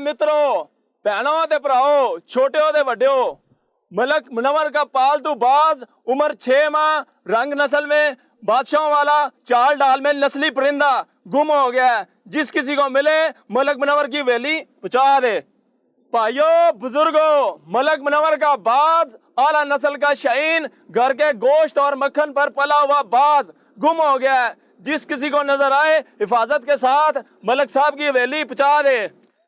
मित्रों, भैनों ते भराओ, छोटे ते वड्डे, मलक मुनव्वर का पालतू बाज उम्र 6 माह, रंग नस्ल में बादशाहों वाला, चाल डाल में नस्ली परिंदा गुम हो गया है। जिस किसी को मिले मलक मुनव्वर की वेली पहुंचा दे। भाइयों बुजुर्गों, मलक मुनव्वर का बाज आला नस्ल का शाहीन, घर के गोश्त और मक्खन पर पला हुआ बाज गुम हो गया है। जिस किसी को नजर आए हिफाजत के साथ मलक साहब की हवेली पहुंचा दे।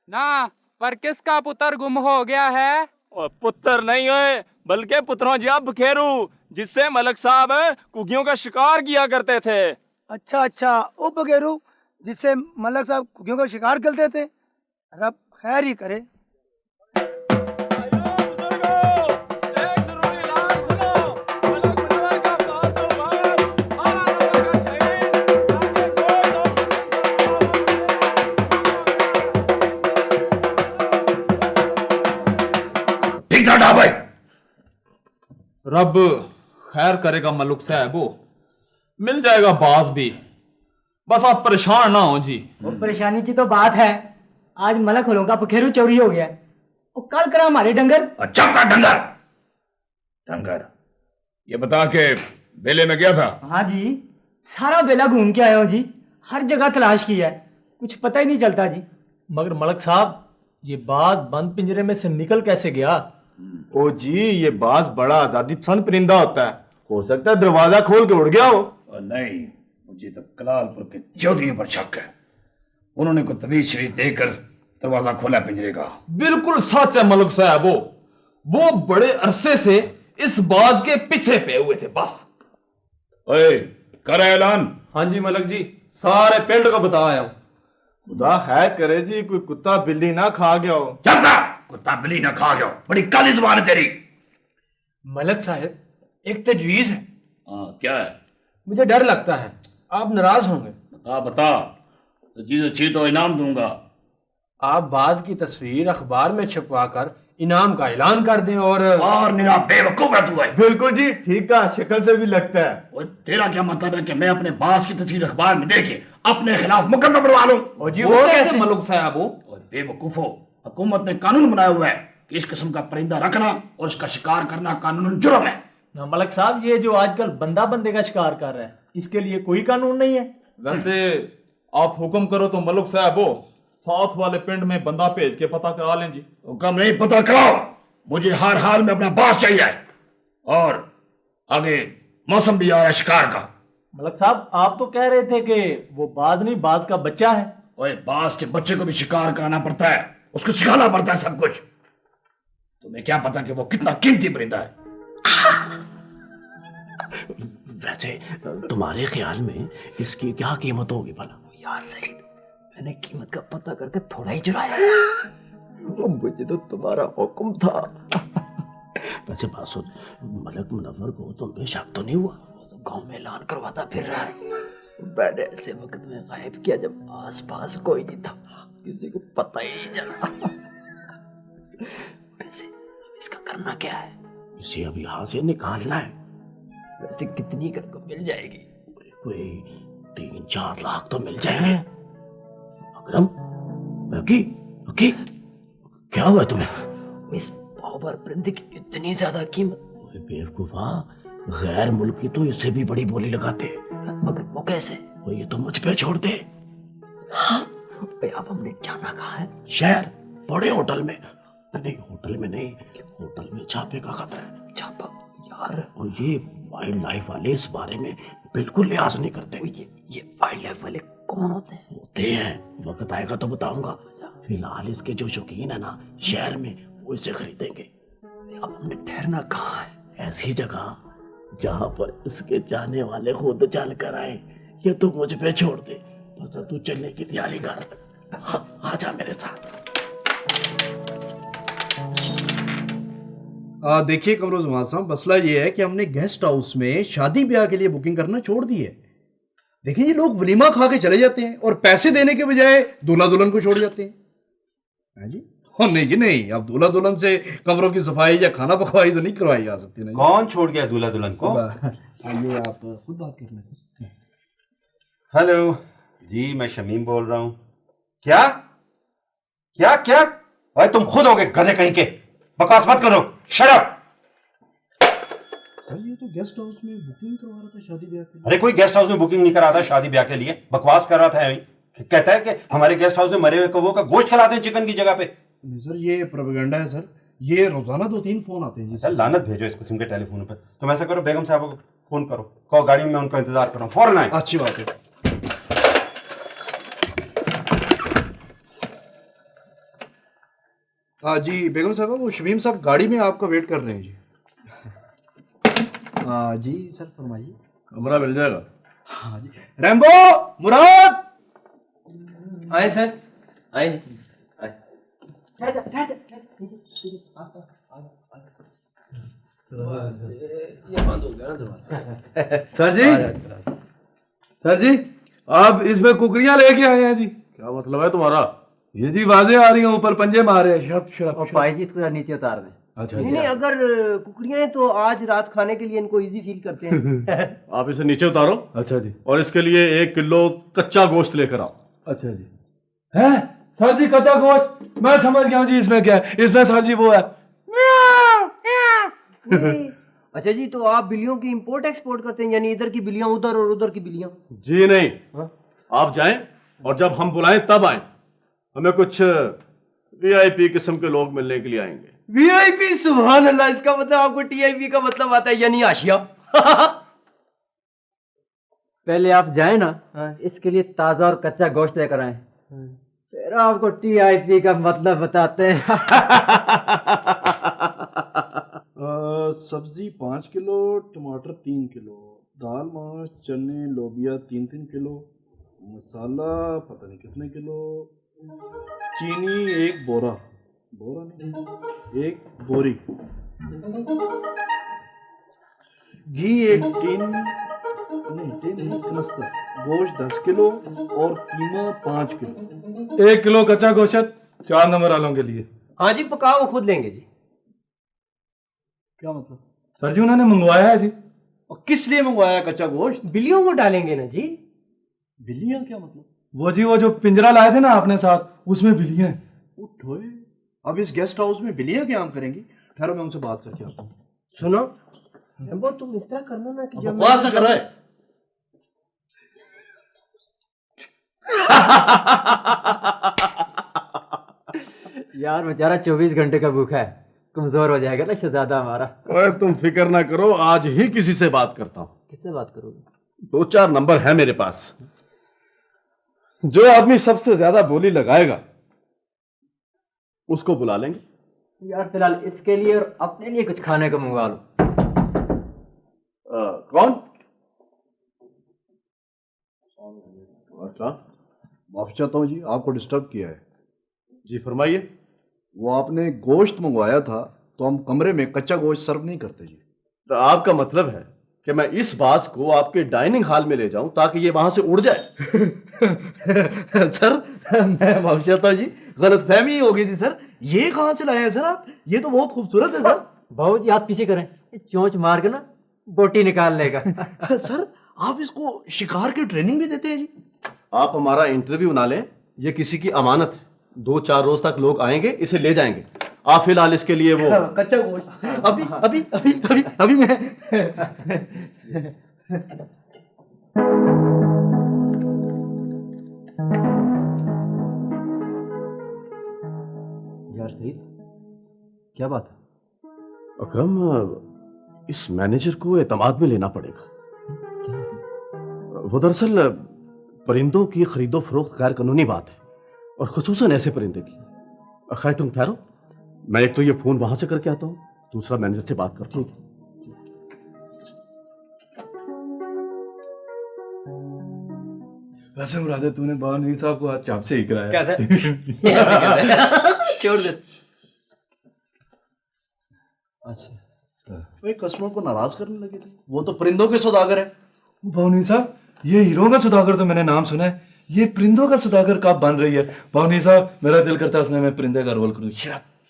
ना, पर किसका पुत्र गुम हो गया है? और पुत्र नहीं हुए बल्कि पुत्रों जिया बखेरू, जिससे मलक साहब कुगियों का शिकार किया करते थे। अच्छा अच्छा, ओ बगेरू, जिससे मलक साहब कुकियों का शिकार करते थे। रब खैर ही करे। ठीक था भाई। रब खैर करेगा मलुक साहब, मिल जाएगा बाज भी, बस आप परेशान ना हो जी। वो परेशानी की तो बात है, आज मलक होलों का पखेरू चोरी हो गया और कल करा हमारे डंगर। अच्छा का डंगर डंगर, ये बता के बेले में गया था? हाँ जी, सारा बेला घूम के आया हूँ जी, हर जगह तलाश की है, कुछ पता ही नहीं चलता जी। मगर मलक साहब, ये बाज बंद पिंजरे में से निकल कैसे गया? ओ जी, ये बाज बड़ा आजादी पसंद परिंदा होता है, हो सकता है दरवाजा खोल के उड़ गया हो। और नहीं, मुझे तो कलालपुर के चौधरी पर शक है, उन्होंने कोई तवीज शरीफ देकर दरवाजा खोला पिंजरे का। बिल्कुल सच है मलुक साहब, वो बड़े अरसे से इस बाज के पीछे पे हुए थे बस। ओए, कर ऐलान। हाँ जी मलक जी, सारे पिंड को बता आया हूँ। खुदा खैर करे जी, कोई कुत्ता बिल्ली ना खा गया हो। चुप रह, कुत्ता बिल्ली ना खा गया, बड़ी काली जुबान है तेरी। मलक साहब, एक तजवीज है। हाँ, क्या है? मुझे डर लगता है आप नाराज होंगे। बता बता, तो चीज अच्छी तो इनाम दूंगा। आप बाज की तस्वीर अखबार में छपवा कर इनाम का ऐलान कर दें और निरा बेवकूफ है तू है। बिल्कुल जी, ठीक है, शक्ल से भी लगता है। और तेरा क्या मतलब है कि मैं अपने बास की तस्वीर अखबार में देके अपने खिलाफ मुकदमा बनवा लूं? और जी वो कैसे मलुक साहब? और बेवकूफो, हुकूमत ने कानून बनाया हुआ है कि इस किस्म का परिंदा रखना और इसका शिकार करना कानूनन जुर्म है। ना मलक साहब, ये जो आजकल बंदा बंदे का शिकार कर रहा है, इसके लिए कोई कानून नहीं है। वैसे आप हुक्म करो तो मलुक साहब, साथ वाले पिंड में बंदा भेज के पता करा लें जी। हुक्म नहीं, पता कराओ, मुझे हर हाल में अपना बास चाहिए। और आगे मौसम भी आ रहा है शिकार का। मलक साहब, आप तो कह रहे थे कि वो बाज नहीं, बाज का बच्चा है। ओए, बास के बच्चे को भी शिकार कराना पड़ता है, उसको सिखाना पड़ता है सब कुछ। तुम्हें क्या पता कि वो कितना कीमती परिंदा है? वैसे तुम्हारे ख्याल में इसकी क्या कीमत होगी भला? यार सईद, मैंने कीमत का पता करके थोड़ा ही चुराया। मुझे तो तुम्हारा हुक्म था। वैसे बात सुन, मलक मुनव्वर को तुम पे शक तो नहीं हुआ? वो तो गांव में ऐलान करवाता फिर रहा है। मैंने ऐसे वक्त में गायब किया जब आसपास कोई नहीं था, किसी को पता ही नहीं चला। वैसे अब इसका करना क्या है? इसे अब यहाँ से निकालना है। वैसे कितनी रकम मिल जाएगी? कोई 3-4 लाख तो मिल जाएंगे। अकरम, ओके, क्या हुआ तुम्हें? इस पावर परिंदे की इतनी ज्यादा कीमत? बेवकूफा, गैर मुल्की तो इससे भी बड़ी बोली लगाते हैं। मगर वो कैसे? वो ये तो मुझ पे छोड़ दे। हाँ, अब हमने जाना कहाँ है? शहर, बड़े होटल में। नहीं, होटल में नहीं, होटल में छापे का खतरा है। छापा? यार, और ये वाइल्ड लाइफ वाले इस बारे में बिल्कुल लिहाज नहीं करते। ये वाइल्ड लाइफ वाले कौन होते हैं? होते हैं, वक्त आएगा तो बताऊंगा। फिलहाल इसके जो शौकीन है ना शहर में, वो इसे खरीदेंगे। अब हमने ठहरना कहाँ है? ऐसी जगह जहाँ पर इसके जाने वाले खुद चल कर आए। ये तो मुझ पे छोड़ दे, तो तू चलने की तैयारी कर। आजा मेरे साथ। देखिए कमरोजमान साहब, मसला ये है कि हमने गेस्ट हाउस में शादी ब्याह के लिए बुकिंग करना छोड़ दी है। देखिए, ये लोग वलीमा खा के चले जाते हैं और पैसे देने के बजाय दूल्हा दुल्हन को छोड़ जाते हैं। हाँ जी, और नहीं जी नहीं, अब दूल्हा दुल्हन से कमरों की सफाई या खाना पकवाई तो नहीं करवाई जा सकती। नहीं, कौन छोड़ गया दूल्हा दुल्हन को? ये आप खुद बात कर लें सर। हेलो जी, मैं शमीम बोल रहा हूँ। क्या क्या क्या भाई तुम खुद होगे गधे कहीं के, बकवास मत करो, शट अप। सर ये तो गेस्ट हाउस में बुकिंग करवा रहा था शादी ब्याह के लिए। अरे कोई गेस्ट हाउस में बुकिंग नहीं करा था शादी ब्याह के लिए, बकवास कर रहा था यहीं। कहता है कि हमारे गेस्ट हाउस में मरे हुए कौवों का गोश्त खिलाते हैं चिकन की जगह पे। नहीं सर ये प्रोपेगेंडा है सर, ये रोजाना 2-3 फोन आते हैं जी सर लानत भेजो इस किस्म के टेलीफोन पे। तुम ऐसा करो, बेगम साहब को फोन करो, कहो गाड़ी में उनका इंतजार कर रहा हूँ, फौरन आए। अच्छी बात है। हाँ जी बेगम साहब, वो शमीम साहब गाड़ी में आपका वेट कर रहे हैं जी। हाँ जी सर फरमाइए। कमरा मिल जाएगा? हाँ जी। रैम्बो, मुराद, आए सर, आए जी। सर जी, सर जी आप इसमें कुकड़ियां लेके आए हैं जी? क्या मतलब है तुम्हारा? ये जी वाजे आ रही हैं, ऊपर पंजे मार रहे हैं, शड़प शड़प। भाई जी इसको नीचे उतार दें। अच्छा नहीं नहीं, अगर कुकड़ियां हैं तो आज रात खाने के लिए इनको इजी फील करते हैं। आप इसे नीचे उतारो। अच्छा जी। और इसके लिए 1 किलो कच्चा गोश्त लेकर आओ। अच्छा जी। है सर जी कच्चा गोश्त? मैं समझ गया हूँ जी इसमें क्या है। इसमें सर जी वो है। अच्छा जी, तो आप बिल्लियों की इंपोर्ट एक्सपोर्ट करते हैं, यानी इधर की बिल्लियां उधर और उधर की बिल्लियां? जी नहीं, आप जाएं और जब हम बुलाएं तब आएं। हमें कुछ वीआईपी किस्म के लोग मिलने के लिए आएंगे। वीआईपी? सुभान अल्लाह, इसका मतलब आपको टीआईपी का मतलब आता है, यानी आशिया। पहले आप जाए ना, इसके लिए ताजा और कच्चा गोश्त लेकर आए, फिर आपको टीआईपी का मतलब बताते हैं। सब्जी 5 किलो, टमाटर 3 किलो, दाल माश चने लोबिया 3-3 किलो, मसाला पता नहीं कितने किलो, चीनी 1 बोरा, बोरा नहीं 1 बोरी, घी 1 टीन नहीं कनस्तर, गोश्त 10 किलो और कीमा 5 किलो। 1 किलो कच्चा गोश्त 4 नंबर वालों के लिए। हाँ जी, पका वो खुद लेंगे जी। क्या मतलब? सर जी उन्होंने मंगवाया है जी। और किस लिए मंगवाया कच्चा गोश्त? बिल्लियों को डालेंगे ना जी। बिल्लियां क्या मतलब? वो जी वो जो पिंजरा लाए थे ना आपने साथ, उसमें बिल्लियां हैं। उठोए, अब इस गेस्ट हाउस में बिल्लियां क्या काम करेंगी? ठहरो मैं उनसे बात करके आता हूँ। सुनो वो तुम इस तरह करना ना कि जब बकवास ना कर रहा है। यार बेचारा 24 घंटे का भूखा है, कमजोर हो जाएगा ना शहजादा हमारा। ओए तुम फिक्र ना करो, आज ही किसी से बात करता हूँ। किससे बात करोगे? 2-4 नंबर है मेरे पास। जो आदमी सबसे ज्यादा बोली लगाएगा उसको बुला लेंगे। यार फिलहाल इसके लिए और अपने लिए कुछ खाने को मंगवा लो। कौन? माफ चाहता हूँ जी, आपको डिस्टर्ब किया है। जी फरमाइए। वो आपने गोश्त मंगवाया था तो हम कमरे में कच्चा गोश्त सर्व नहीं करते जी। तो आपका मतलब है कि मैं इस बात को आपके डाइनिंग हॉल में ले जाऊं ताकि ये वहां से उड़ जाए? सर मैं माफ चाहता हूँ जी, गलतफहमी हो गई थी सर। ये कहाँ से लाए हैं सर आप? ये तो बहुत खूबसूरत है सर। भाऊ जी हाथ पीछे करें, चोंच मार के ना बोटी निकाल लेगा। सर आप इसको शिकार की ट्रेनिंग भी देते हैं जी? आप हमारा इंटरव्यू ना लें, ये किसी की अमानत है। 2-4 रोज तक लोग आएंगे, इसे ले जाएंगे। आप फिलहाल इसके लिए वो कच्चा गोश्त अभी अभी अभी अभी अभी मैं यार सईद, क्या बात है? अकरम, इस मैनेजर को एतमाद में लेना पड़ेगा। वो दरअसल परिंदों की खरीदो फरोख्त गैर कानूनी बात है, और खुसूसन ऐसे परिंदे की। खैर तुम ठहरो, मैं एक तो ये फोन वहां से करके आता हूँ, दूसरा मैनेजर से बात करता हूँ। वैसे मुरादे तूने बावनी साहब को आज चाप से ही कराया। कैसे? छोड़ दे। अच्छा भाई, कस्टमर को नाराज करने लगे थे। वो तो परिंदों के सौदागर है। बावनी साहब, ये हीरो का सौदागर तो मैंने नाम सुना है, ये परिंदों का सौदागर कब बन रही है? बावनी साहब, मेरा दिल करता है उसमें मैं परिंदे का रोल करूँ।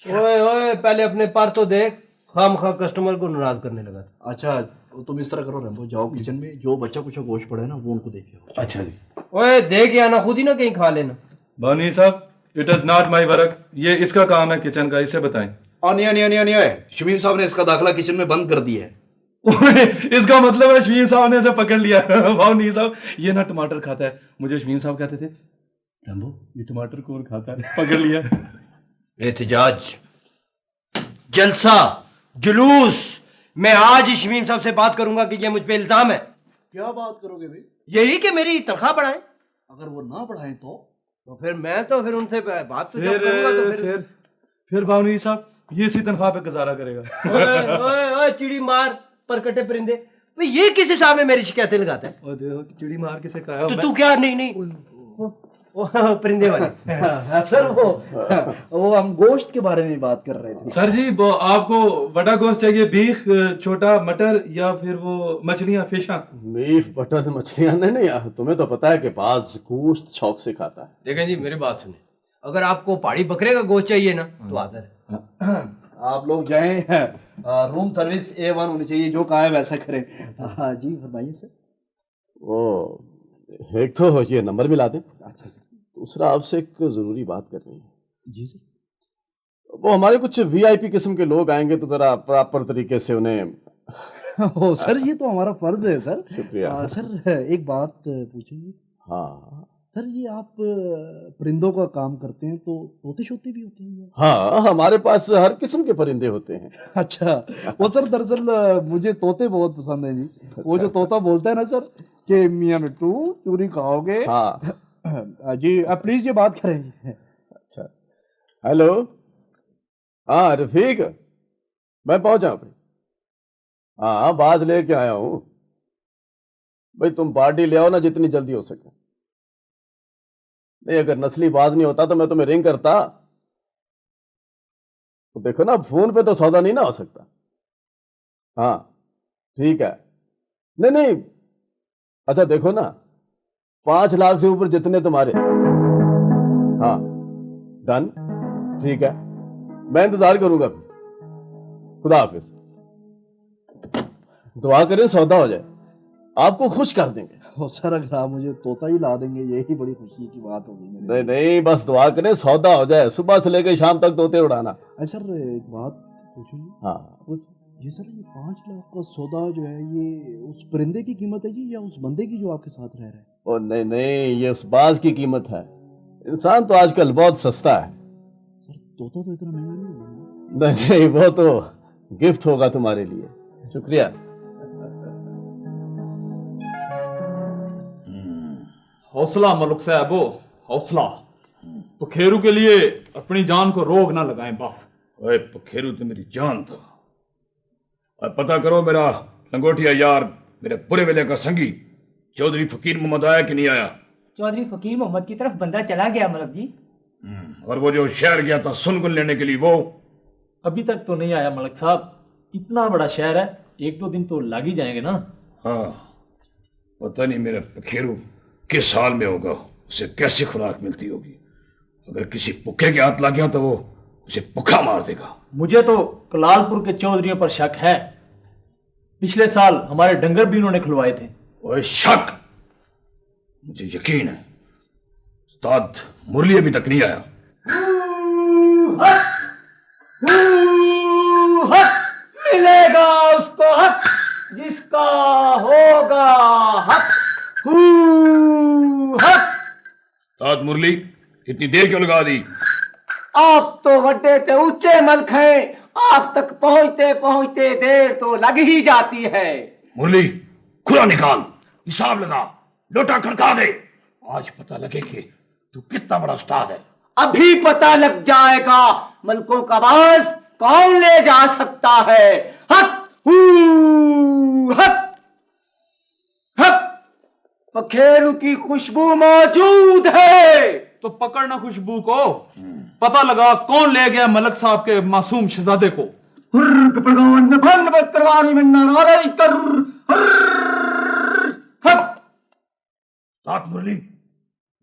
ओए ओए, पहले अपने पर तो देख, खामखा कस्टमर को नाराज करने लगा। अच्छा तुम इस तरह करो रैम्बो, जाओ किचन में, जो बच्चा कुछ गोश्त पड़ा है ना वो उनको देखे। अच्छा जी। ओए देख या ना, खुद ही ना कहीं खा लेना। बावनी साहब, it is not my work, ये इसका काम है किचन का, इसे बताएं। शमीम साहब ने इसका दाखिला किचन में बंद कर दिया है। इसका मतलब है शमीम साहब ने इसे पकड़ लिया। वाह नहीं साहब, ये ना टमाटर खाता है। मुझे शमीम साहब कहते थे, रंबो ये टमाटर कौन खाता है, पकड़ लिया। एहतिजाज, जलसा, जुलूस, मैं आज ही शमीम साहब से बात करूंगा कि ये मुझ पे इल्जाम है। क्या बात करोगे भाई? यही कि मेरी तनख्वाह बढ़ाए। अगर वो ना बढ़ाएं तो फिर उनसे बात तो जब फिर करूंगा तो फिर भावनी साहब ये इसी तनख्वाह पे गुजारा करेगा। ओए चिड़ी मार परकटे परिंदे, भाई ये किस हिसाब में मेरी शिकायतें लगाता है? और देखो चिड़ी मार किसे कहा तो तू क्या नहीं वो परिंदे वाले। सर वो हम गोश्त के बारे में बात कर रहे थे। सर जी वो आपको बड़ा गोश्त चाहिए, बीफ, छोटा मटर, या फिर वो मछलियां, फिशा? बीफ, बटर, मछलियां नहीं, तुम्हें तो पता है कि बाज गोश्त शौक से खाता है। देखें जी मेरी बात सुने, अगर आपको पहाड़ी बकरे का गोश्त चाहिए ना तो हाजिर है। आप लोग जाएं, रूम सर्विस A1 होनी चाहिए, जो कहा है वैसा करें। जी फरमाइए सर। वो एक तो ये नंबर मिला दें, अच्छा दूसरा आपसे एक जरूरी बात करनी है। जी सर। वो हमारे कुछ VIP किस्म के लोग आएंगे तो जरा प्रॉपर तरीके से उन्हें। ओ सर ये तो हमारा फर्ज है सर। शुक्रिया। सर एक बात पूछेंगे? हाँ सर ये आप परिंदों का काम करते हैं तो तोते शोते भी होते हैं? हाँ, हमारे पास हर किस्म के परिंदे होते हैं। अच्छा वो सर दरअसल मुझे तोते बहुत पसंद है जी। वो जो तोता बोलता है ना सर कि मियां मिट्टू चूरी खाओगे। हाँ जी आप प्लीज ये बात करें। अच्छा हेलो, हाँ रफीक, मैं पहुंचा भाई। हाँ बाज लेके आया हूँ भाई, तुम पार्टी ले आओ ना जितनी जल्दी हो सके। नहीं अगर नस्ली बाज नहीं होता तो मैं तुम्हें रिंग करता। तो देखो ना फोन पे तो सौदा नहीं ना हो सकता। हाँ ठीक है, नहीं अच्छा देखो ना 5 लाख से ऊपर जितने तुम्हारे। हाँ डन, ठीक है मैं इंतजार करूंगा। खुदा हाफिज। दुआ करें सौदा हो जाए, आपको खुश कर देंगे। ओ सर अगर आप मुझे तोता ही ला देंगे यही बड़ी खुशी की बात होगी। नहीं नहीं बस दुआ करें सौदा हो जाए, सुबह से लेकर शाम तक तोते उड़ाना। सर एक बात पूछूंगी? हाँ ये सर ये 5 लाख का सौदा जो है ये उस परिंदे की कीमत है जी या उस बंदे की जो आपके साथ रह रहा है? ओ नहीं ये उस बाज की कीमत है। इंसान तो आजकल बहुत सस्ता है। सर तोता तो इतना महंगा नहीं है। नहीं वो तो गिफ्ट होगा तुम्हारे लिए। शुक्रिया। हौसला मलुक साहबो, हौसला। पखेरू के लिए अपनी जान को रोग ना लगाएं बस। ओए पखेरू तो मेरी जान था। और पता करो मेरा लंगोटिया यार, मेरे पूरे वेले का संगी चौधरी फकीर मोहम्मद आया कि नहीं आया? चौधरी फकीर मोहम्मद की तरफ बंदा चला गया मलक जी। और वो जो शहर गया था सुनगुन लेने के लिए वो अभी तक तो नहीं आया मलक साहब। इतना बड़ा शहर है, 1-2 दिन तो लग ही जाएंगे ना। हाँ पता नहीं मेरा पखेरू किस हाल में होगा, उसे कैसी खुराक मिलती होगी। अगर किसी भुक्खे के हाथ लग गया तो वो उसे भूखा मार देगा। मुझे तो कलालपुर के चौधरियों पर शक है। पिछले साल हमारे डंगर भी उन्होंने खुलवाए थे। ओए शक, मुझे यकीन है उस्ताद मुरली अभी तक नहीं आया। मिलेगा उसको हक जिसका होगा हक। उस्ताद मुरली इतनी देर क्यों लगा दी? आप तो वड्डे ते ऊंचे मलक हैं, आप तक पहुंचते पहुंचते देर तो लग ही जाती है। मुरली खुला निकाल, हिसाब लगा, लोटा खड़का दे। आज पता लगे कि तू कितना बड़ा उस्ताद है। अभी पता लग जाएगा मलकों का बाज कौन ले जा सकता है। हक हक हक। पखेरू की खुशबू मौजूद है तो पकड़ना खुशबू को। पता लगा कौन ले गया मलक साहब के मासूम शहजादे को। उस्ताद मुरली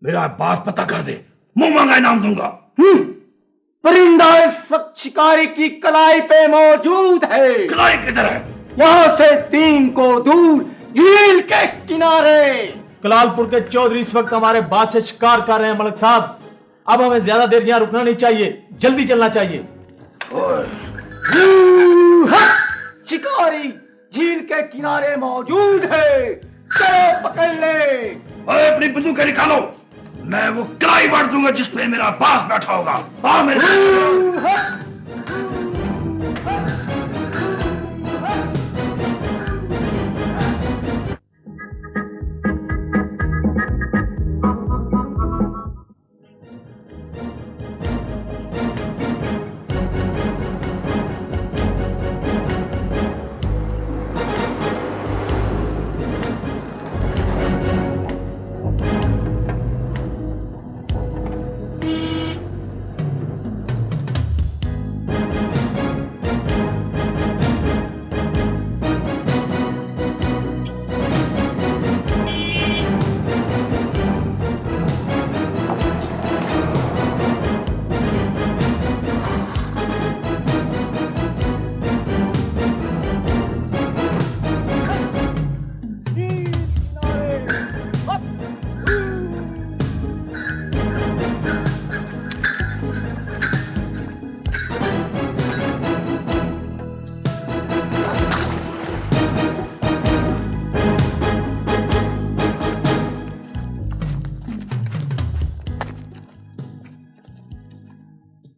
मेरा बात पता कर दे, मुंह मांगा इनाम दूंगा। परिंदा इस वक्त शिकारी की कलाई पे मौजूद है। कलाई किधर है? यहाँ से 3 को दूर झील के किनारे। कलालपुर के चौधरी इस वक्त हमारे बात से शिकार कर रहे हैं मलक साहब। अब हमें ज्यादा देर यहाँ रुकना नहीं चाहिए, जल्दी चलना चाहिए। शिकारी झील के किनारे मौजूद है, चलो पकड़ ले। ओए, अपनी बंदूक निकालो, मैं वो किलाई बांट दूंगा जिस पे मेरा बास बैठा होगा। आओ मेरे साथ।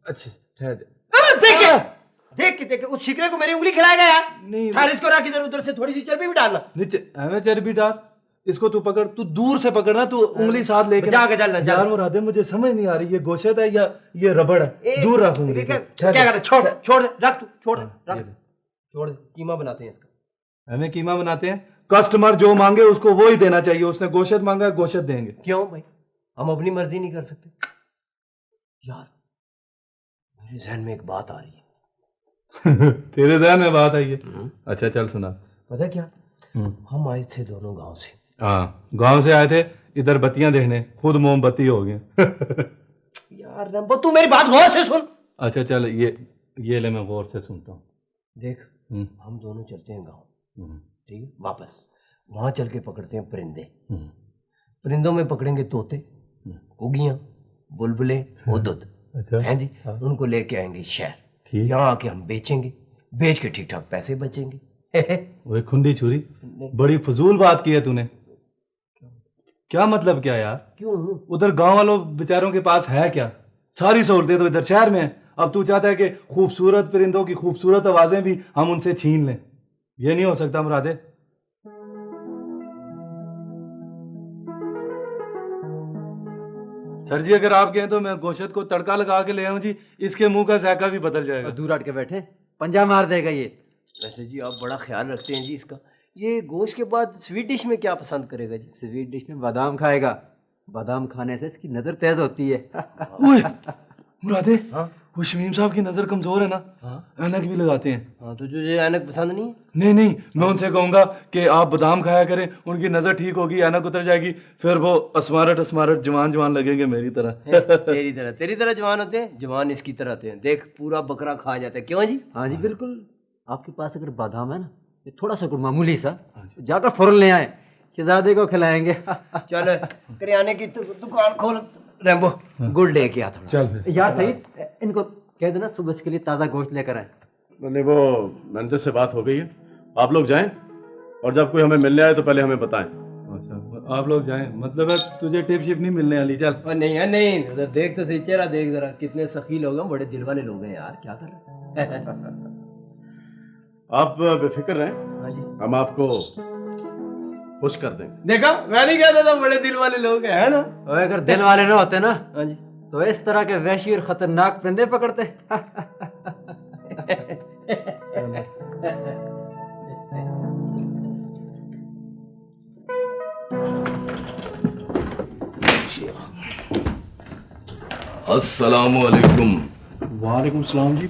अच्छा ठहर। देखिए देख के उस छिकरे को मेरी उंगली खिलाएगा यार। नहीं ठहर, इसको रख इधर, उधर से थोड़ी सी चर्बी भी डालना। नीचे हमें चर्बी डाल, इसको तू पकड़, तू दूर से पकड़ना, तू उंगली साथ लेके जाके चलना। यार मुरादे, मुझे समझ नहीं आ रही ये गोश्त है या ये रबड़ है। दूर रख उंगली। क्या कर रहा? छोड़ छोड़ दे, रख तू, छोड़ दे, रख छोड़ दे। कीमा बनाते हैं इसका। हमें कीमा बनाते हैं, कस्टमर जो मांगे उसको वो ही देना चाहिए। उसने गोश्त मांगा, गोश्त देंगे। क्यों भाई, हम अपनी मर्जी नहीं कर सकते? यार मेरे जहन में एक बात आ रही है। तेरे जहन में बात आई है? अच्छा चल सुना। पता क्या, हम आए थे दोनों गांव से। हाँ, गांव से आए थे इधर बत्तियां देखने, खुद मोमबत्ती हो गए। यार रंबो, तू मेरी बात गौर से सुन। अच्छा चल, ये ले, मैं गौर से सुनता हूँ। देख, हम दोनों चलते हैं गांव, ठीक है? वापस वहां चल के पकड़ते हैं परिंदे। परिंदों में पकड़ेंगे तोते, उगियां, बुलबुले, हुदहुद। अच्छा हैं जी। उनको लेके आएंगे शहर। यहाँ आके हम बेचेंगे, बेच के ठीक ठाक पैसे बचेंगे। वो खुंडी छुरी, बड़ी फजूल बात की है तूने। क्या मतलब क्या यार? क्यों? उधर गांव वालों बेचारों के पास है क्या? सारी सहूलतें तो इधर शहर में है। अब तू चाहता है कि खूबसूरत परिंदों की खूबसूरत आवाजें भी हम उनसे छीन लें? ये नहीं हो सकता मुरादे। सर जी, अगर आप कहें तो मैं गोश्त को तड़का लगा के ले आऊं जी, इसके मुंह का जायका भी बदल जाएगा। दूर हट के बैठे, पंजा मार देगा ये। वैसे जी आप बड़ा ख्याल रखते हैं जी इसका। ये गोश्त के बाद स्वीट डिश में क्या पसंद करेगा जी? स्वीट डिश में बादाम खाएगा। बादाम खाने से इसकी नजर तेज होती है। ओए मुरादे, वो शमीम साहब की नजर कमजोर है ना, ऐनक भी लगाते हैं। हाँ, तो तुझे ऐनक पसंद नहीं है? नहीं, मैं उनसे कहूंगा कि आप बादाम खाया करें, उनकी नजर ठीक होगी, ऐनक उतर जाएगी, फिर वो अस्मारट जवान जवान लगेंगे मेरी तरह। तेरी तरह जवान होते हैं? जवान इसकी तरह होते हैं। देख, पूरा बकरा खा जाता है। क्यों जी? हाँ जी बिल्कुल। आपके पास अगर बादाम है ना, ये थोड़ा सा मामूली सा, जाकर फौरन ले आए, शहजादे को खिलाएंगे। चल करियाने की दुकान खोल रैम्बो, गुड़ लेके आ थोड़ा। चल फिर। यार सही, इनको कह देना सुबह के लिए ताज़ा गोश्त लेकर आए। नहीं, वो मैनेजर से बात हो गई है, आप लोग जाएं और जब कोई हमें मिलने आए तो पहले हमें बताएं। अच्छा, आप लोग जाएं, मतलब है तुझे टिप शिप नहीं मिलने वाली। चल। नहीं है, नहीं, उधर देख तो सही, चेहरा देख जरा, कितने सखी लोग हैं, बड़े दिल वाले लोग हैं यार। क्या कर रहे हैं? आप बेफिक्र रहें, हाँ जी, हम आपको खुश कर देंगे। देखा, मैं नहीं कहता था बड़े दिल वाले लोग हैं, है ना? और अगर दिल वाले ना होते ना, हाँ जी, तो इस तरह के वहशी और खतरनाक परिंदे पकड़ते। अस्सलामुअलैकुम। वालेकुम सलाम जी।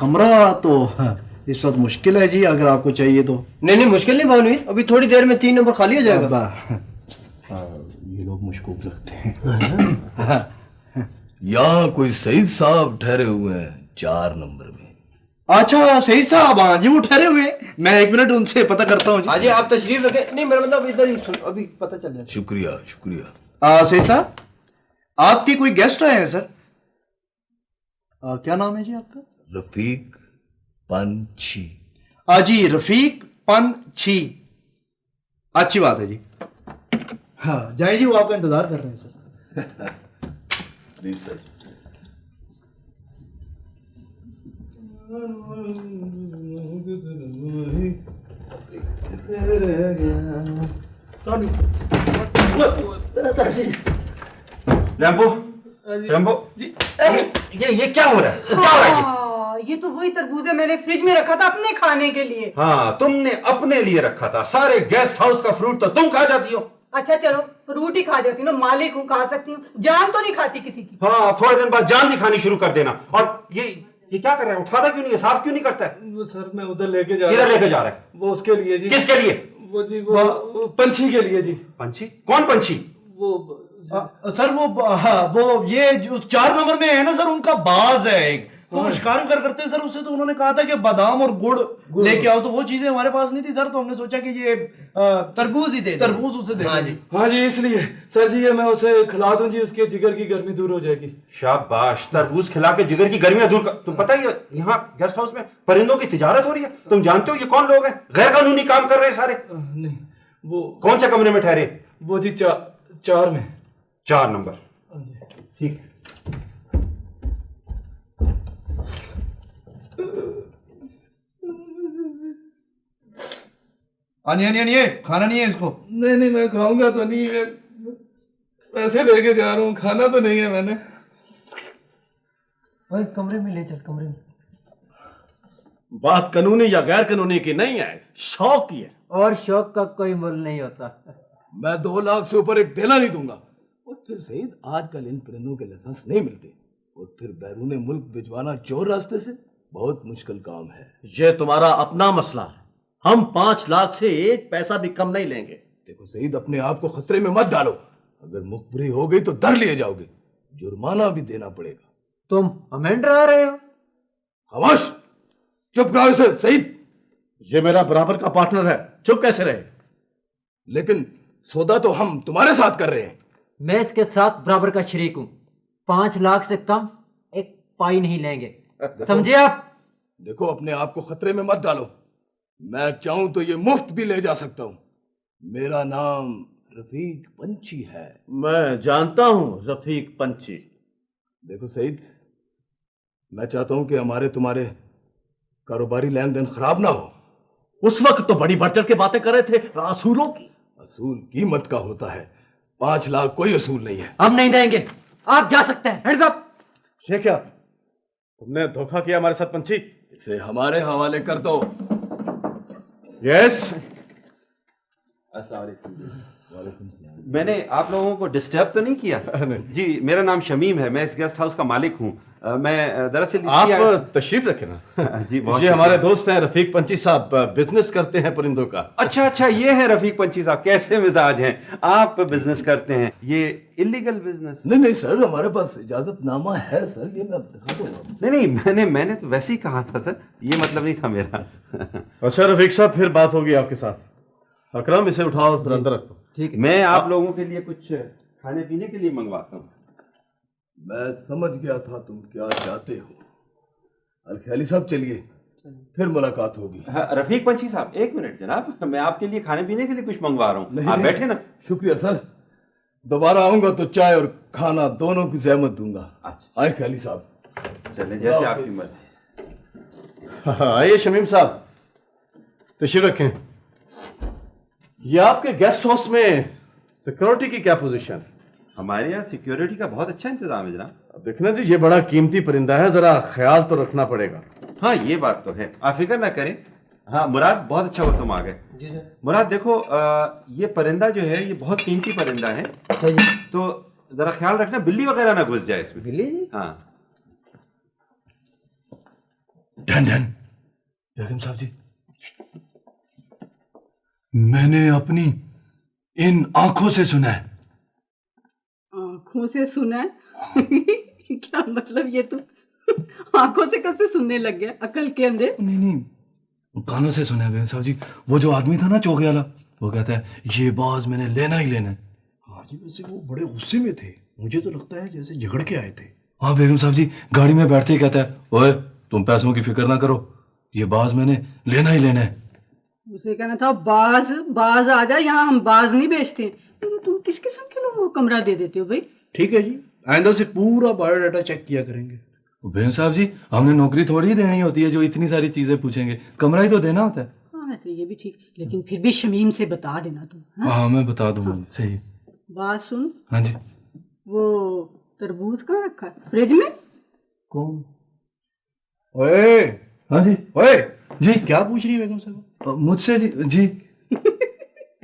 कमरा तो इस वक्त मुश्किल है जी, अगर आपको चाहिए तो। नहीं मुश्किल नहीं भावनी, अभी थोड़ी देर में 3 नंबर खाली हो जाएगा। ये लोग मुश्किल रखते हैं। यहाँ कोई सईद साहब ठहरे हुए हैं 4 नंबर में। अच्छा सही साहब, हाँ जी वो ठहरे हुए, मैं 1 मिनट उनसे पता करता हूँ। हाँ जी, आप तशरीफ रखें। नहीं मेरा मतलब इधर ही अभी पता चल जाए। शुक्रिया शुक्रिया। सही साहब, आपके कोई गेस्ट आए हैं सर? क्या नाम है जी आपका? रफीक पंछी। जी, रफीक पंछी। अच्छी बात है जी। हाँ जाए जी, वो आपका इंतजार कर रहे हैं sir. Please sir. Rambo, Rambo, ये क्या हो रहा है? क्या हो रहा है ये तो वही तरबूज मैंने फ्रिज में रखा था अपने खाने के लिए। हाँ, तुमने अपने लिए रखा था। सारे गेस्ट हाउस का फ्रूट तो तुम खा जाती हो। अच्छा चलो, फ्रूट ही खा जाती हूँ ना, मालिक हूँ, खा सकती हूँ, जान तो नहीं खाती किसी की। हाँ, थोड़े दिन बाद जान भी खानी शुरू कर देना। और ये क्या कर रहा है? उठाता क्यों नहीं है? साफ क्यों नहीं करता है? वो सर मैं उधर लेके जा किधर लेके जा रहा है? वो उसके लिए जी। किसके लिए? वो जी वो पंछी के लिए जी। पंछी? कौन पंछी? वो सर वो ये जो 4 नंबर में है ना सर, उनका बाज है एक, तो वो शिकार करते हैं सर। उससे तो उन्होंने कहा था कि बादाम और गुड़ लेके आओ, तो वो चीजें हमारे पास नहीं थी सर, तो हमने सोचा कि ये तरबूज ही दे, तरबूज उसे दे। हाँ जी, इसलिए सर जी ये मैं उसे खिला दूं जी, उसके जिगर की गर्मी दूर हो जाएगी। शाबाश, तरबूज खिला के जिगर की गर्मियां दूर कर। तुम पता ही है यहाँ गेस्ट हाउस में परिंदों की तिजारत हो रही है। तुम जानते हो ये कौन लोग हैं? गैर कानूनी काम कर रहे हैं सारे। नहीं, वो कौन से कमरे में ठहरे? वो जी 4 में। 4 नंबर। ठीक। आनिए, खाना नहीं है इसको? नहीं मैं खाऊंगा तो नहीं, मैं पैसे लेके जा रहा हूँ, खाना तो नहीं है मैंने। भाई कमरे में ले चल, कमरे में। बात कानूनी या गैर कानूनी की नहीं है, शौक की है। और शौक का कोई मूल नहीं होता। मैं 2 लाख से ऊपर एक देना नहीं दूंगा। और फिर सईद, आजकल इन परिंदों के लाइसेंस नहीं मिलते, और फिर बैरून मुल्क भिजवाना चोर रास्ते से बहुत मुश्किल काम है। ये तुम्हारा अपना मसला है, हम 5 लाख से 1 पैसा भी कम नहीं लेंगे। देखो सईद, अपने आप को खतरे में मत डालो। अगर मुखबरी हो गई तो दर लिए जाओगे, जुर्माना भी देना पड़ेगा। तुम हमें डरा रहे हो? खामोश, चुप कराओ इसे। सईद, ये मेरा बराबर का पार्टनर है, चुप कैसे रहे? लेकिन सौदा तो हम तुम्हारे साथ कर रहे हैं। मैं इसके साथ बराबर का शरीक हूं। 5 लाख से कम 1 पाई नहीं लेंगे, समझे आप? देखो, अपने आप को खतरे में मत डालो। मैं चाहूं तो ये मुफ्त भी ले जा सकता हूं। मेरा नाम रफीक पंछी है। मैं जानता हूं रफीक पंछी। देखो सईद, मैं चाहता हूं कि हमारे तुम्हारे कारोबारी लेन देन खराब ना हो। उस वक्त तो बड़ी बढ़ चढ़ के बातें कर रहे थे असूलों की। असूल कीमत का होता है, 5 लाख कोई असूल नहीं है। हम नहीं देंगे, आप जा सकते हैं। Heads up. शेख, क्या तुमने धोखा किया हमारे साथ पंछी? इसे हमारे हवाले कर दो। यस। अस्सलाम वालेकुम। मैंने आप लोगों को डिस्टर्ब तो नहीं किया? जी, मेरा नाम शमीम है, मैं इस गेस्ट हाउस का मालिक हूँ। मैं दरअसल आप तशरीफ रखें ना। जी, बहुत ये हमारे दोस्त हैं रफीक पंछी साहब, बिजनेस करते हैं परिंदों का। अच्छा, ये है रफीक पंछी साहब। कैसे मिजाज हैं? आप बिजनेस करते हैं, ये इलीगल बिजनेस? नहीं सर, हमारे पास इजाजतनामा है सर, ये मैं दिखा दूंगा। नहीं, मैंने तो वैसे ही कहा था सर, ये मतलब नहीं था मेरा। अच्छा रफीक साहब, फिर बात होगी आपके साथ। अकरम, इसे उठाओ, अंदर रखो। ठीक है। मैं आप लोगों के लिए कुछ खाने पीने के लिए मंगवाता हूँ। मैं समझ गया था तुम क्या चाहते हो। अलख्याली साहब, चलिए, फिर मुलाकात होगी। रफीक पंछी साहब, 1 मिनट जनाब, मैं आपके लिए खाने पीने के लिए कुछ मंगवा रहा हूँ। आप बैठे ना। शुक्रिया सर, दोबारा आऊंगा तो चाय और खाना दोनों की जहमत दूंगा। अच्छा, आए ख्याली साहब। चले, जैसे आपकी मर्जी। आइए शमीम साहब, तशरीफ रखें। ये आपके गेस्ट हाउस में सिक्योरिटी की क्या पोजीशन है? हमारे यहाँ सिक्योरिटी का बहुत अच्छा इंतजाम है जनाब। देखना जी, ये बड़ा कीमती परिंदा है, जरा ख्याल तो रखना पड़ेगा। हाँ, ये बात तो है, आप फिक्र ना करें। हाँ मुराद, बहुत अच्छा हुआ तुम आ गए। जी सर। मुराद देखो, ये परिंदा जो है ये बहुत कीमती परिंदा है, तो जरा ख्याल रखना बिल्ली वगैरह ना घुस जाए इसमें। बिल्ली जी? हाँ। डन बेगम साहब जी, मैंने अपनी इन आंखों से सुना है। आंखों से सुना है? क्या मतलब? ये तो आंखों से कब से सुनने लग गया? अकल के अंदर? नहीं, कानों से सुना है बेगम साहब जी। वो जो आदमी था ना चौके वाला, वो कहता है ये बाज मैंने लेना ही लेना है। हाजी वैसे वो बड़े गुस्से में थे, मुझे तो लगता है जैसे झगड़ के आए थे। हाँ बेगम साहब जी गाड़ी में बैठते ही कहता है, ओए तुम पैसों की फिक्र ना करो, ये बाज मैंने लेना ही लेना है। उसे कहना था बाज बाज आ जा, यहाँ हम बाज नहीं बेचते। तो तुम किस किस्म के लोगों को कमरा दे देते हो भाई? ठीक है जी, आइंदा से पूरा बायोडाटा चेक किया करेंगे। बेगम साहब जी हमने नौकरी थोड़ी ही देनी होती है जो इतनी सारी चीजें पूछेंगे, कमरा ही तो देना होता है। हाँ वैसे ये भी ठीक, लेकिन फिर भी शमीम से बता देना तुम। हाँ मैं बता दूंगा। सही। बात सुन। हाँ जी। वो तरबूज कहाँ रखा है? फ्रिज में? कौन? ओए। हाँ जी। ओए जी क्या पूछ रही है बेगम साहब? मुझसे जी।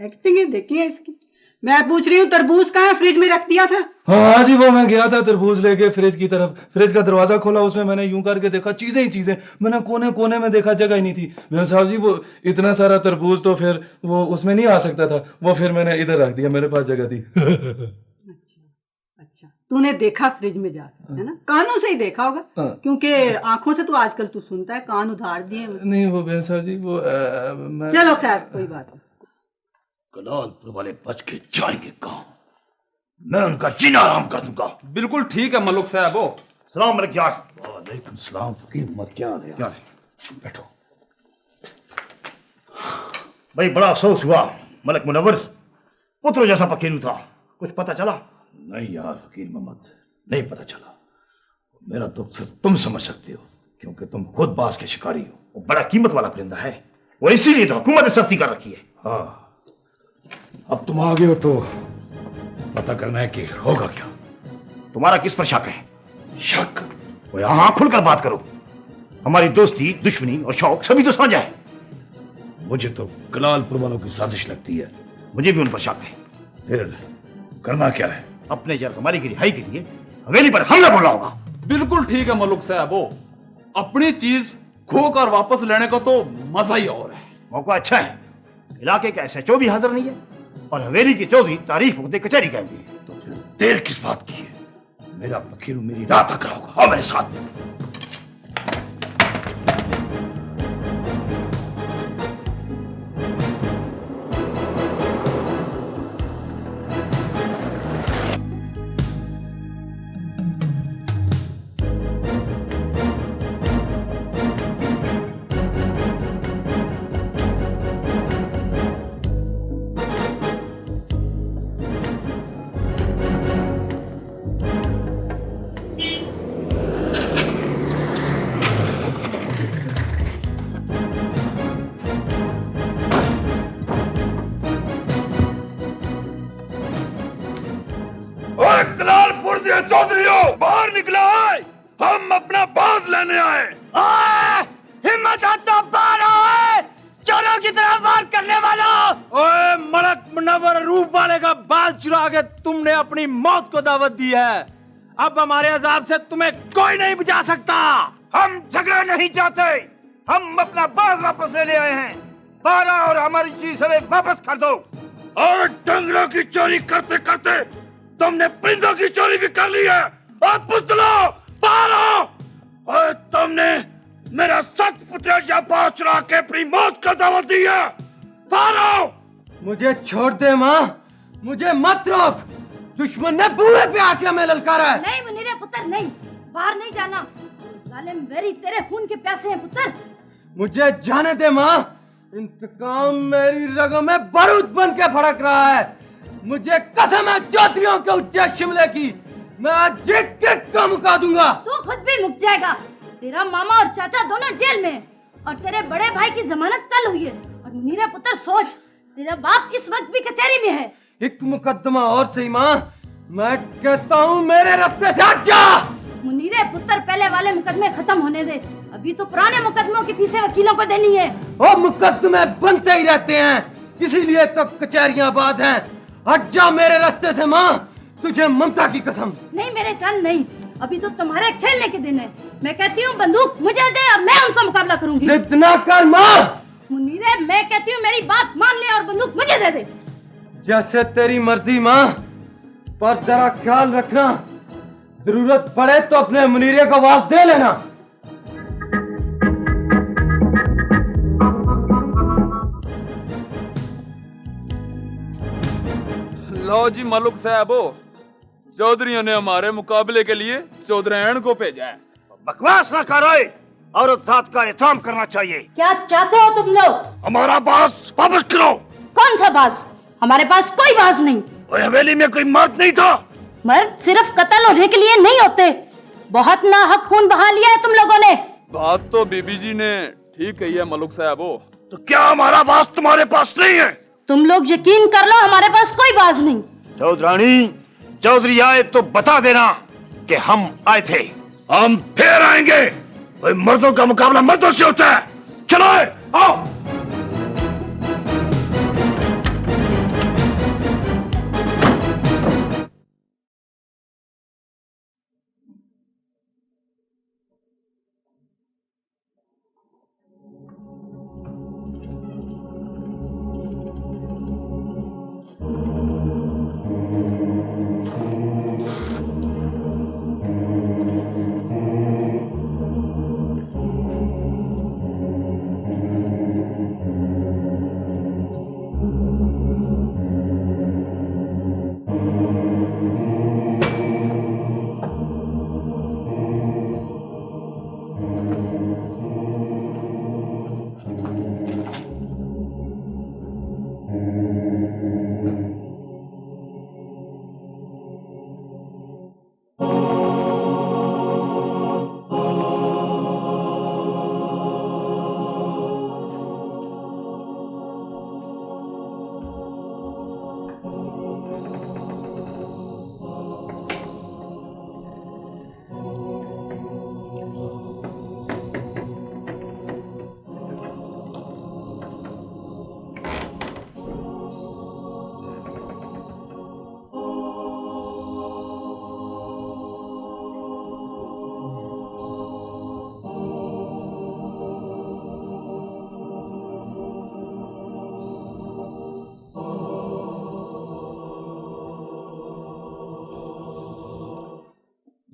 एक्टिंग है देखी है इसकी। मैं पूछ रही हूँ तरबूज कहाँ है? फ्रिज में रख दिया था। हाँ जी वो मैं गया था तरबूज लेके फ्रिज की तरफ, फ्रिज का दरवाजा खोला, उसमें मैंने यूं करके देखा चीजें ही चीजें, मैंने कोने कोने में देखा जगह ही नहीं थी। बेगम साहब जी वो इतना सारा तरबूज तो फिर वो उसमें नहीं आ सकता था, वो फिर मैंने इधर रख दिया, मेरे पास जगह थी। अच्छा तूने देखा फ्रिज में जा, है ना? कानों से ही देखा होगा, क्योंकि आंखों से तो आजकल तू सुनता है, कान उधार दिए। नहीं वो बेगम साहब जी वो चलो खैर कोई बात नहीं। कलालपुर वाले बच के जाएंगे कहाँ? मैं उनका जीना आराम कर दूंगा। बिल्कुल ठीक है मलुक साहब। वो सलाम मलिक यार। वालेकुम सलाम फकीर मत क्या है? क्या है? बैठो। भाई बड़ा अफसोस हुआ, मलिक मुनव्वर पुत्र जैसा फकीर था, कुछ पता चला? नहीं यार फकीर मोहम्मद, नहीं पता चला। मेरा दुख सिर्फ तुम समझ सकते हो, क्योंकि तुम खुद बाज के शिकारी हो। वो बड़ा कीमत वाला परिंदा है, वो इसीलिए तो हुकूमत ने सख्ती कर रखी है। हाँ अब तुम आ गए हो तो पता करना है कि होगा क्या। तुम्हारा किस पर शक है? शक? वो यहां खुलकर बात करो। हमारी दोस्ती, दुश्मनी और शौक सभी तो साझा है। मुझे तो कलालपुर वालों की साजिश लगती है। मुझे भी उन पर शक है। फिर करना क्या है? अपने जरकमाली की रिहाई के लिए हवेली पर हमला बोलना होगा। बिल्कुल ठीक है मलुक साहब। वो अपनी चीज खो कर वापस लेने का तो मजा ही और है। मौका अच्छा है, इलाके का एसएचओ भी हाजिर नहीं है और हवेली के चौधरी तारीफ मुकदे कचहरी गए हुए हैं। तो फिर देर किस बात की है? मेरा फकीरू मेरी राह तक होगा। आओ मेरे साथ। कलालपुर दिए चौधरीओ, बाहर निकला है, हम अपना बाज लेने आए। हिम्मत आता बाहर आओ, चोरों की तरह वार करने वाला। ओए मलक मुनव्वर रूप वाले का बाज चुरा के तुमने अपनी मौत को दावत दी है। अब हमारे अजाब से तुम्हें कोई नहीं बचा सकता। हम झगड़ा नहीं चाहते, हम अपना बाज वापस ले आए हैं। बारा और हमारी चीज हमें वापस कर दो। और डंगरों की चोरी करते करते तुमने परिंदों की चोरी भी कर ली है। और पुस्तलो पारो, और तुमने मेरा सत पुत्र शाबाश चुरा के अपनी मौत का दावत दी है। पारो मुझे छोड़ दे माँ, मुझे मत रोक। दुश्मन ने बूहे पे आके हमें ललकारा है। नहीं मुनीरे पुत्र नहीं, बाहर नहीं जाना। जालिम वेरी तेरे खून के प्यासे हैं पुत्र। मुझे जाने दे माँ, इंतकाम मेरी रगों में बारूद बन के भड़क रहा है। मुझे कसम है चौधरीयों के उच्चे शिमले की, मैं जीत के कम मुका दूंगा। तू खुद भी मुक जाएगा। तेरा मामा और चाचा दोनों जेल में, और तेरे बड़े भाई की जमानत कल हुई है। और मुनीरे पुत्र सोच, तेरा बाप इस वक्त भी कचहरी में है। एक मुकदमा और सही माँ, मैं कहता हूँ मेरे रास्ते से हट जा। मुनीरे पुत्र पहले वाले मुकदमे खत्म होने दे, अभी तो पुराने मुकदमों की फीसें वकीलों को देनी है। और मुकदमे बनते ही रहते हैं, इसीलिए तो कचहरियां आबाद हैं। हट जा मेरे रास्ते से माँ, तुझे ममता की कसम। नहीं मेरे चंद नहीं, अभी तो तुम्हारे खेलने के दिन है। मैं कहती हूँ बंदूक मुझे दे और मैं उनका मुकाबला करूंगी। जिद ना कर माँ। मुनीरे मैं कहती हूँ मेरी बात मान ले और बंदूक मुझे दे दे। जैसे तेरी मर्जी माँ, पर जरा ख्याल रखना, जरूरत पड़े तो अपने मुनीरे को आवाज दे लेना। लो जी मलुक साहबो, चौधरियों ने हमारे मुकाबले के लिए चौधरायण को भेजा है। बकवास ना करो, औरत जात का एहतराम करना चाहिए। क्या चाहते हो तुम लोग? हमारा बास वापस करो। कौन सा बास? हमारे पास कोई बास नहीं। और हवेली में कोई मर्द नहीं था। मर्द सिर्फ कत्ल होने के लिए नहीं होते। बहुत नाहक खून बहा लिया है तुम लोगों ने। बात तो बीबी जी ने ठीक कही है मलुक साहबो। तो क्या हमारा बास तुम्हारे पास नहीं है? तुम लोग यकीन कर लो, हमारे पास कोई बाज नहीं। चौधरानी, चौधरी आए तो बता देना कि हम आए थे। हम फिर आएंगे। भाई मर्दों का मुकाबला मर्दों से होता है। चलो आओ।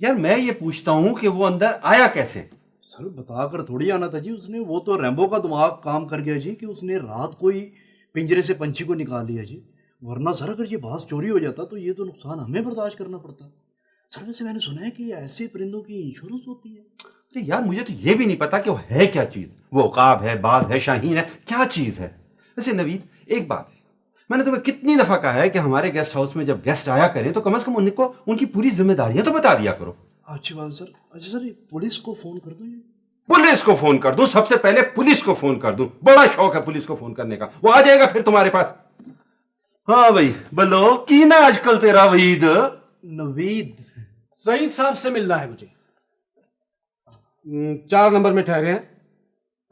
यार मैं ये पूछता हूँ कि वो अंदर आया कैसे? सर बताकर थोड़ी आना था जी उसने। वो तो रैम्बो का दिमाग काम कर गया जी कि उसने रात को ही पिंजरे से पंछी को निकाल लिया जी। वरना सर अगर ये बास चोरी हो जाता तो ये तो नुकसान हमें बर्दाश्त करना पड़ता। सर वैसे मैंने सुना है कि ऐसे परिंदों की इंश्योरेंस होती है। अरे यार मुझे तो ये भी नहीं पता कि वो है क्या चीज। वो उकाब है, बाज है, शाहीन है, क्या चीज है? वैसे नवीद एक बात है, मैंने तुम्हें कितनी दफा कहा है कि हमारे गेस्ट हाउस में जब गेस्ट आया करें तो कम से कम उनको उनकी पूरी जिम्मेदारियां तो बता दिया करो। अच्छी बात सर। अच्छा सर पुलिस को फोन कर दो। पुलिस को फोन कर दूं? सबसे पहले पुलिस को फोन कर दूं? बड़ा शौक है पुलिस को फोन करने का। वो आ जाएगा फिर तुम्हारे पास। हाँ भाई बोलो की ना आजकल तेरा वहीद। नवीद सईद साहब से मिलना है मुझे। 4 नंबर में ठहरे हैं।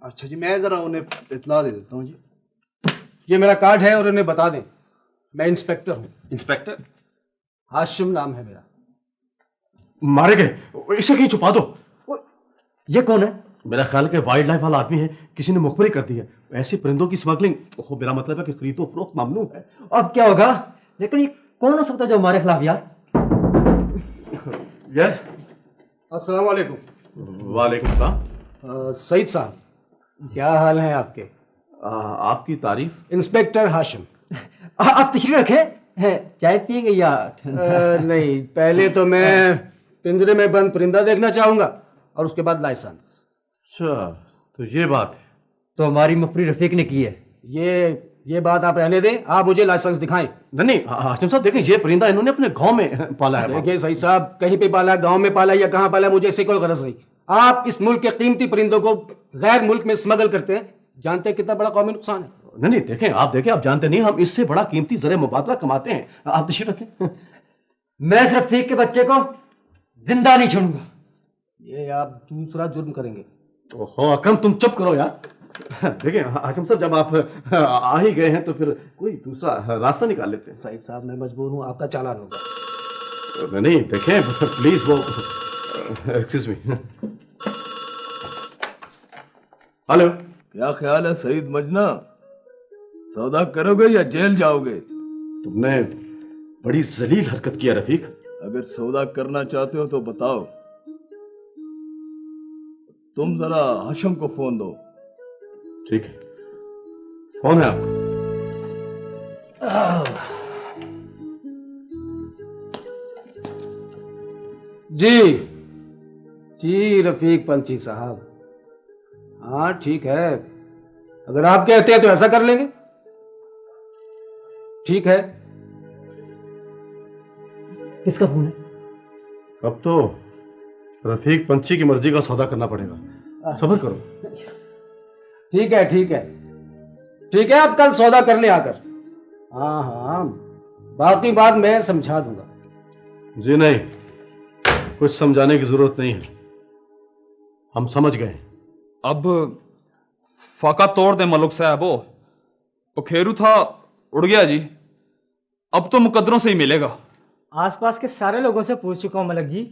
अच्छा जी मैं जरा उन्हें इत्ला दे देता हूँ जी। ये मेरा कार्ड है और उन्हें बता दें मैं इंस्पेक्टर हूँ। इंस्पेक्टर? हाशिम नाम है मेरा। मारे गए, इसे कहीं छुपा दो। ये कौन है? मेरा ख्याल के वाइल्ड लाइफ वाला आदमी है, किसी ने मुखबरी कर दी है। ऐसे परिंदों की स्मगलिंग, ओहो मेरा मतलब है कि खरीद व फरोख्त मामनू है। अब क्या होगा? लेकिन ये कौन हो सकता है जो हमारे खिलाफ यार? यस। अस्सलाम वालेकुम। वालेकुम सलाम। सईद साहब क्या हाल है आपके? आपकी तारीफ। इंस्पेक्टर हाशिम। आप तशरीफ रखे, चाय पिएंगे या? नहीं, पहले तो मैं पिंजरे में बंद परिंदा देखना चाहूंगा और उसके बाद लाइसेंस। अच्छा तो ये बात है। तो हमारी मुखबरी रफीक ने की है। ये बात आप रहने दें, आप मुझे लाइसेंस दिखाएं। नहीं हाशिम साहब देखें, ये परिंदा इन्होंने अपने गांव में पाला है। देखिए सही साहब, कहीं पे पाला, गांव में पाला या कहां पाला, मुझे इससे कोई गरज नहीं। आप इस मुल्क के कीमती परिंदों को गैर मुल्क में स्मगल करते हैं, जानते हैं कितना बड़ा कौमी नुकसान है। नहीं देखें, आप जानते नहीं, हम इससे बड़ा कीमती ज़रे मुबादला कमाते हैं। आप तशरीफ रखें। मैं इस रफीक के बच्चे को जिंदा नहीं छोड़ूंगा। ये आप दूसरा जुर्म करेंगे। ओहो अकरम तुम चुप करो यार। देखिए हाशिम साहब, जब आप आ ही गए हैं तो फिर कोई दूसरा रास्ता निकाल लेते हैं। सईद साहब मैं मजबूर हूँ, आपका चालान होगा। नहीं देखें प्लीज, वो एक्सक्यूज मी। हेलो, क्या ख्याल है सईद मजना, सौदा करोगे या जेल जाओगे? तुमने बड़ी जलील हरकत किया रफीक। अगर सौदा करना चाहते हो तो बताओ। तुम जरा हाशिम को फोन दो। ठीक है, फोन है आपका? जी जी रफीक पंची साहब, हाँ ठीक है, अगर आप कहते हैं तो ऐसा कर लेंगे। ठीक है। किसका फोन है? अब तो रफीक पंची की मर्जी का सौदा करना पड़ेगा, सब्र करो। ठीक है ठीक है ठीक है, आप कल सौदा करने आकर। हाँ हाँ, बाकी बात मैं समझा दूंगा। जी नहीं, कुछ समझाने की जरूरत नहीं है, हम समझ गए। अब फाका तोड़ दे मलुक साहब, वो खेरू था उड़ गया जी, अब तो मुकद्दरों से ही मिलेगा। आसपास के सारे लोगों से पूछ चुका हूँ मलक जी,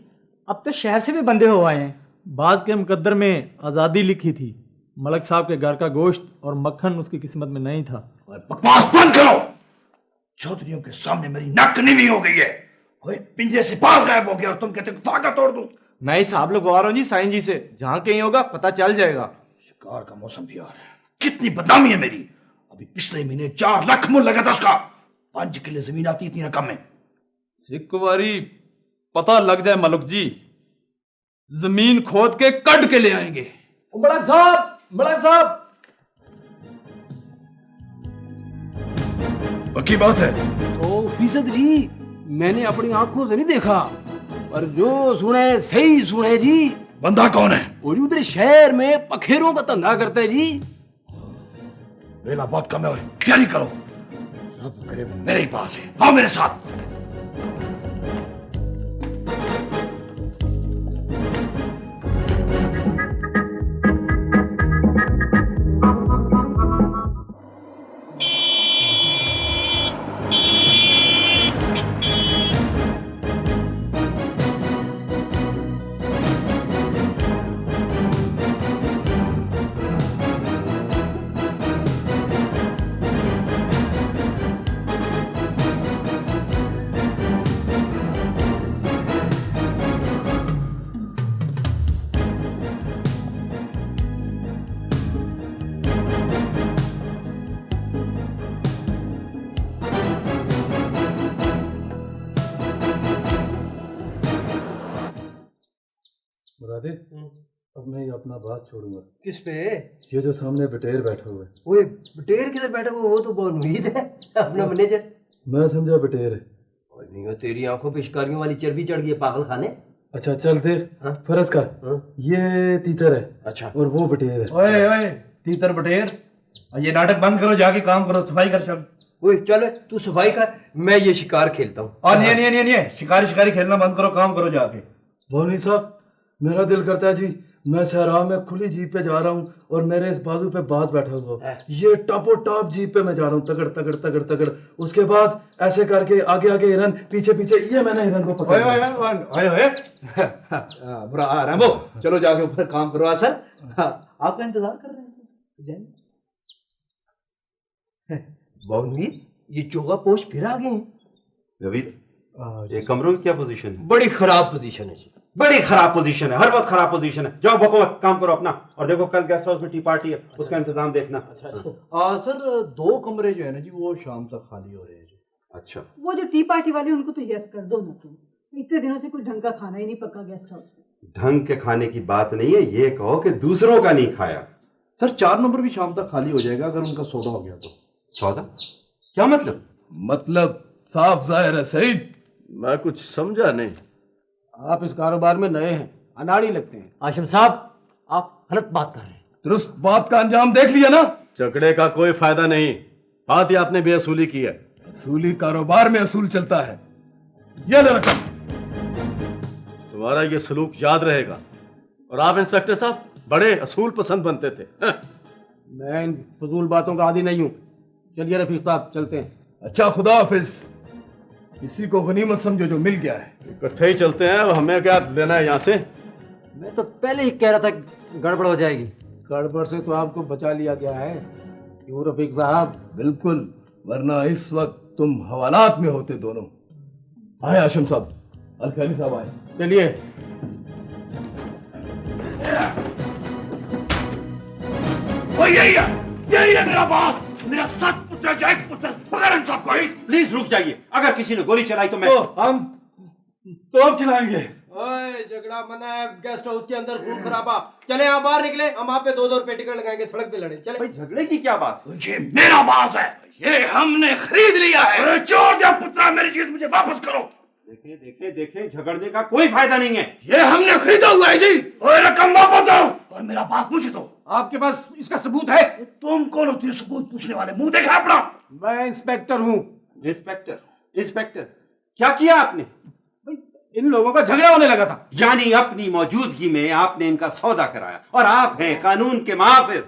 अब तो शहर से भी बंदे हो आए हैं। बाज के मुकद्दर में आज़ादी लिखी थी, मलक साहब के घर का गोश्त और मक्खन उसकी किस्मत में नहीं था। बकवास बंद करो, चौधरियों के सामने मेरी नाक नीवी हो गई है। ओए, पिंजरे से बाज गायब हो गया और तुम कहते हो फाका तोड़ दूं। मैं ही साहब लोग आ रहा हूँ जी, साईं जी से, जहाँ कहीं होगा पता चल जाएगा। शिकार का मौसम भी आ रहा है, कितनी बदनामी है मेरी। अभी पिछले महीने 4 लाख मूल लगा था उसका। 5 किले जमीन आती इतनी रकम में। एक बारी पता लग जाए मलुक जी, जमीन खोद के कट के ले आएंगे। मलक साहब, मलक साहब, पक्की बात है? 100% जी, मैंने अपनी आंखों से नहीं देखा, पर जो सुने सही सुने जी। बंदा कौन है? वो उधर शहर में पखेरों का धंधा करते जी। वेला बहुत कम है, तैयारी करो, सब करे मेरे ही पास है। आओ मेरे साथ। मुरादे, अब मैं ये अपना बात छोड़ूंगा। किस पे? ये जो सामने बटेर बैठा हुआ है। ओए बटेर किधर बैठा हुआ? वो तो बहुत उम्मीद है, अपना मैनेजर। मैं समझा बटेर है। और नहीं हो, तेरी आंखों पे शिकारियों वाली चर्बी चढ़ गई है, पागल खाने। अच्छा चल देख, फर्ज कर ये तीतर है, अच्छा, और वो बटेर है। ओए ओए, तीतर बटेर, ये नाटक बंद करो, जाके काम करो, सफाई कर। चल ओए चल तू सफाई कर, मैं ये शिकार खेलता हूँ। और नहीं, शिकारी खेलना बंद करो, काम करो जाके। भोनी साहब, मेरा दिल करता है जी, मैं सहरा में खुली जीप पे जा रहा हूँ और मेरे इस बाजू पे बाज बैठा हुआ, ये टॉपो टॉप जीप पे मैं जा रहा हूँ, तगड़ तगड़ तगड़ तगड़। उसके बाद ऐसे करके आगे आगे हिरन, पीछे पीछे, ये मैंने हिरन को पकड़ा। बुरा आ रहा है वो, चलो जाके ऊपर काम करो। सर आपका इंतजार कर रहे हैं, जाइए। बाउंड्री, ये चोगा पोस्ट फिर आ गए हैं। रवीद, ये कमरों की क्या पोजीशन है? बड़ी खराब पोजीशन है जी, बड़ी खराब पोजीशन है, हर वक्त खराब पोजीशन है। जाओ बको काम करो अपना, और देखो कल गेस्ट हाउस में टी पार्टी है, उसका इंतजाम देखना। सर 2 कमरे जो है ना जी, वो शाम तक खाली हो रहे हैं जी। अच्छा, वो जो टी पार्टी वाले उनको तो यस कर दो ना तुम, इतने दिनों से कोई ढंग का खाना ही नहीं पका गेस्ट हाउस में। ढंग के खाने की बात नहीं है, ये कहो कि दूसरों का नहीं खाया। सर 4 नंबर भी शाम तक खाली हो जाएगा अगर उनका सौदा हो गया तो। सौदा? क्या मतलब? मतलब साफ जाहिर है सईद, मैं कुछ समझा नहीं। आप इस कारोबार में नए हैं, अनाड़ी लगते हैं। आशिम साहब, आप गलत बात कर रहे हैं। दुरुस्त बात का अंजाम देख लिया ना। झगड़े का कोई फायदा नहीं, बात ही आपने बेअसूली की है। असूली कारोबार में असूल चलता है। ये ले रकम, तुम्हारा ये सलूक याद रहेगा। और आप इंस्पेक्टर साहब बड़े असूल पसंद बनते थे। मैं इन फजूल बातों का आदी नहीं हूँ। चलिए रफीक साहब, चलते हैं। अच्छा, खुदा हाफिज। इसी को गनीमत समझो जो मिल गया है। इकट्ठे ही चलते हैं, अब हमें क्या लेना है यहाँ से? मैं तो पहले ही कह रहा था गड़बड़ हो जाएगी। गड़बड़ से तो आपको बचा लिया गया है, क्यों रफीक साहब? बिल्कुल, वरना इस वक्त तुम हवालात में होते दोनों। आए आशिम साहब, अलखैली साहब आए। चलिए। यही है मेरा बास, मेरा 7 पुत्र जाए पुत्र। पकड़ साहब को। प्लीज रुक जाइए, अगर किसी ने गोली चलाई तो मैं हम तो अब चलाएंगे। ओए झगड़ा मना है गेस्ट हाउस के अंदर, खून खराबा। चले आप बाहर निकले, हम आप पे 2-2 रुपए टिकट लगाएंगे, सड़क पे लड़े। चले भाई झगड़े की क्या बात? ये मेरा बास है, ये हमने खरीद लिया है। छोड़ दे पुत्रा, मेरी चीज मुझे वापस करो। देखे देखे देखे, झगड़ने का कोई फायदा नहीं है। ये हमने खरीदा हुआ है जी। ओए रकम वापस दो और मेरा बास मुझे दो। आपके पास इसका सबूत है? तुम कौन होती हो सबूत पूछने वाले? मुंह देखा अपना। मैं इंस्पेक्टर हूँ। इंस्पेक्टर? इंस्पेक्टर क्या किया आपने? इन लोगों का झगड़ा होने लगा था, यानी अपनी मौजूदगी में आपने इनका सौदा कराया, और आप हैं कानून के मुहाफिज।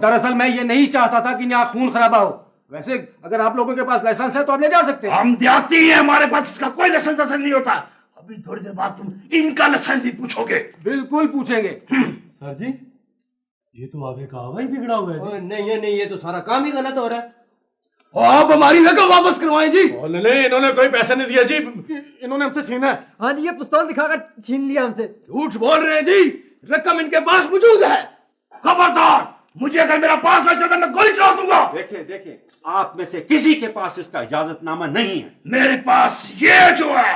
दरअसल मैं ये नहीं चाहता था कि यहाँ खून खराबा हो। वैसे अगर आप लोगों के पास लाइसेंस है तो आप ले जा सकते हैं। हम देहाती हैं, हमारे पास इसका कोई लाइसेंस नहीं होता। अभी थोड़ी देर बाद तुम इनका लाइसेंस भी पूछोगे। बिल्कुल पूछेंगे। सर जी, ये तो आपके कहावा ही बिगड़ा हुआ है जी। नहीं, ये तो सारा काम ही गलत हो रहा है। आप हमारी रकम वापस करवाएं जी। नहीं, इन्होंने कोई पैसा नहीं दिया जी, इन्होंने हमसे छीना है। हाँ जी, ये पिस्तौल दिखाकर छीन लिया हमसे। झूठ बोल रहे हैं जी, रकम इनके पास मौजूद है। खबरदार, मुझे अगर मेरा पास न चलता मैं गोली चला दूंगा। देखे आप में से किसी के पास इसका इजाजतनामा नहीं है। मेरे पास ये जो है।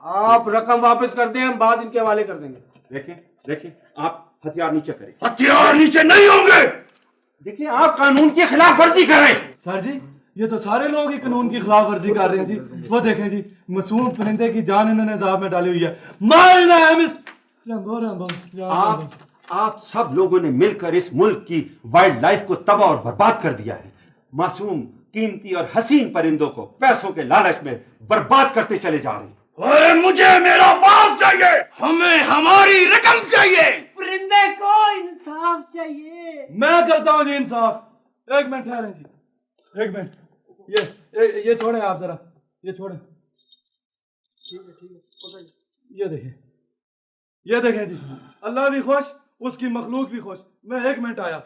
आप रकम वापस कर दें, हम बाज इनके हवाले कर देंगे। देखे आप हथियार नीचे करें। हथियार नीचे नहीं होंगे। देखिए आप कानून की खिलाफ वर्जी कर रहे हैं। सर जी, ये तो सारे लोग ही कानून की खिलाफ वर्जी कर रहे हैं जी। वो देखें जी, मासूम परिंदे की जान इन्होंने ज़ाब में डाली हुई है। आप सब लोगों ने मिलकर इस मुल्क की वाइल्ड लाइफ को तबाह और बर्बाद कर दिया है। मासूम, कीमती और हसीन परिंदों को पैसों के लालच में बर्बाद करते चले जा रहे हैं। ओए, मुझे मेरा बास चाहिए, हमें हमारी रकम चाहिए। परिंदे को इंसाफ चाहिए। मैं करता हूँ जी इंसाफ। एक मिनट ठहरें जी, एक मिनट। ये छोड़ें आप जरा, ये छोड़ें। ठीक है, ये देखें जी, अल्लाह भी खुश, उसकी मखलूक भी खुश। मैं 1 मिनट आया।